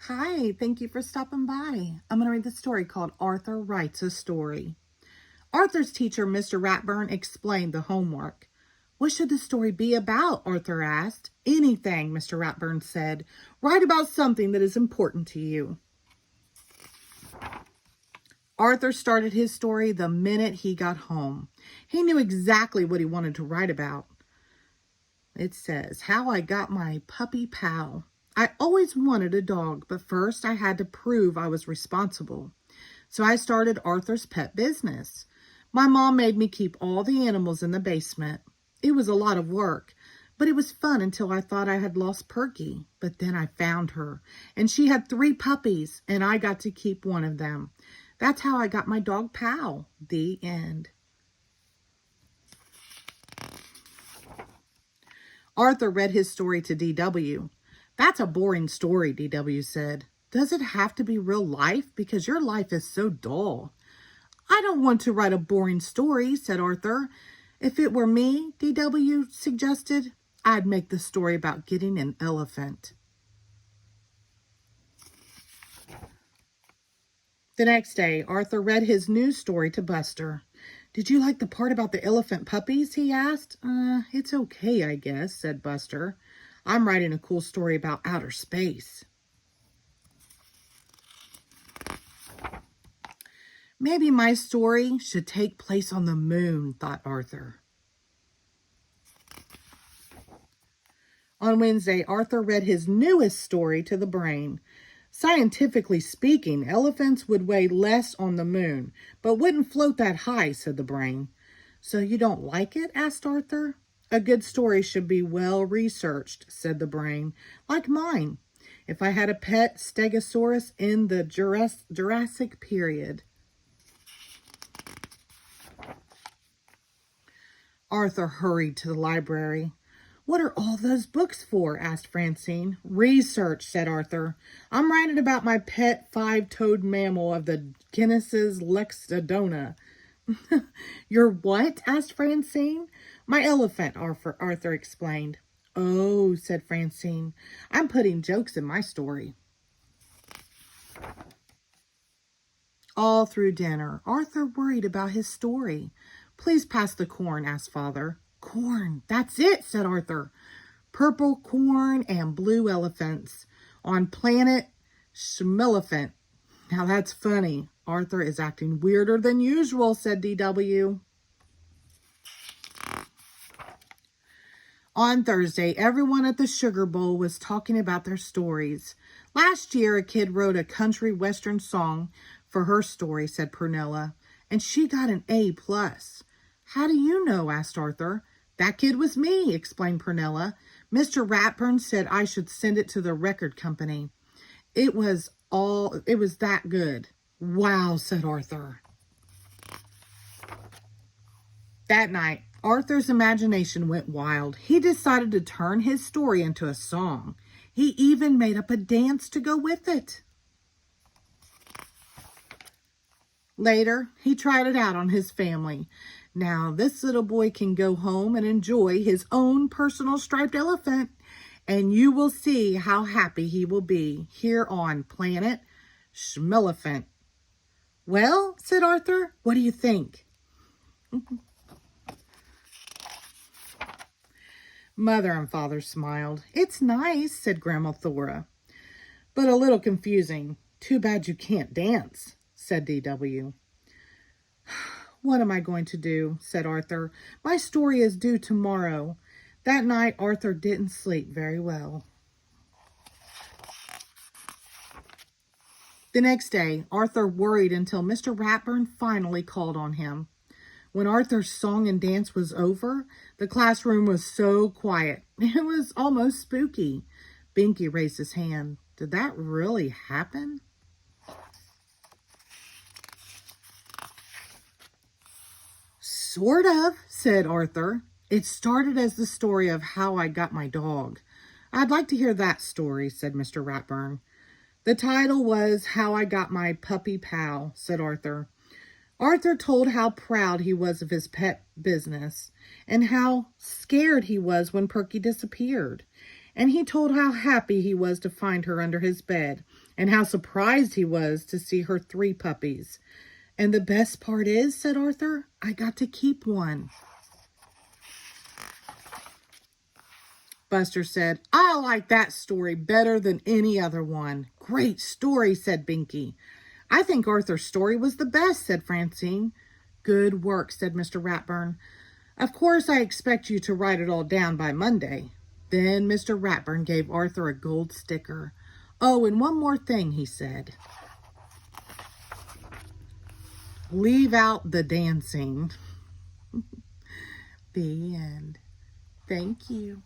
Hi, thank you for stopping by. I'm going to read the story called Arthur Writes a Story. Arthur's teacher, Mr. Ratburn, explained the homework. What should the story be about? Arthur asked. Anything, Mr. Ratburn said. Write about something that is important to you. Arthur started his story the minute he got home. He knew exactly what he wanted to write about. It says, How I Got My Puppy Pal. I always wanted a dog, but first I had to prove I was responsible. So I started Arthur's pet business. My mom made me keep all the animals in the basement. It was a lot of work, but it was fun until I thought I had lost Perky. But then I found her, and she had 3 puppies, and I got to keep one of them. That's how I got my dog Pal. The end. Arthur read his story to D.W. That's a boring story, D.W. said. Does it have to be real life? Because your life is so dull. I don't want to write a boring story, said Arthur. If it were me, D.W. suggested, I'd make the story about getting an elephant. The next day, Arthur read his news story to Buster. Did you like the part about the elephant puppies? He asked. It's okay, I guess, said Buster. I'm writing a cool story about outer space. Maybe my story should take place on the moon, thought Arthur. On Wednesday, Arthur read his newest story to the brain. Scientifically speaking, elephants would weigh less on the moon, but wouldn't float that high, said the brain. So you don't like it? Asked Arthur. A good story should be well researched, said the brain, like mine. If I had a pet stegosaurus in the Jurassic period. Arthur hurried to the library. What are all those books for? Asked Francine. Research, said Arthur. I'm writing about my pet 5-toed mammal of the genus Lexodona. Your what? Asked Francine. My elephant, Arthur explained. Oh, said Francine. I'm putting jokes in my story. All through dinner, Arthur worried about his story. Please pass the corn, asked Father. Corn, that's it, said Arthur. Purple corn and blue elephants on planet Schmelephant. Now that's funny. Arthur is acting weirder than usual, said D.W. On Thursday, everyone at the Sugar Bowl was talking about their stories. Last year, a kid wrote a country western song for her story, said Pernilla, and she got an A+. How do you know? Asked Arthur. That kid was me, explained Pernilla. Mr. Ratburn said I should send it to the record company. It was that good. Wow, said Arthur. That night, Arthur's imagination went wild. He decided to turn his story into a song. He even made up a dance to go with it. Later, he tried it out on his family. Now, this little boy can go home and enjoy his own personal striped elephant, and you will see how happy he will be here on planet Schmelephant. Well, said Arthur, what do you think? Mother and Father smiled. It's nice, said Grandma Thora, but a little confusing. Too bad you can't dance, said D.W. What am I going to do? Said Arthur. My story is due tomorrow. That night, Arthur didn't sleep very well. The next day, Arthur worried until Mr. Ratburn finally called on him. When Arthur's song and dance was over, the classroom was so quiet. It was almost spooky. Binky raised his hand. Did that really happen? Sort of, said Arthur. It started as the story of how I got my dog. I'd like to hear that story, said Mr. Ratburn. The title was How I Got My Puppy Pal, said Arthur. Arthur told how proud he was of his pet business and how scared he was when Perky disappeared. And he told how happy he was to find her under his bed, and how surprised he was to see her 3 puppies. And the best part is, said Arthur, I got to keep one. Buster said, I like that story better than any other one. Great story, said Binky. I think Arthur's story was the best, said Francine. Good work, said Mr. Ratburn. Of course, I expect you to write it all down by Monday. Then Mr. Ratburn gave Arthur a gold sticker. Oh, and one more thing, he said. Leave out the dancing. The end. Thank you.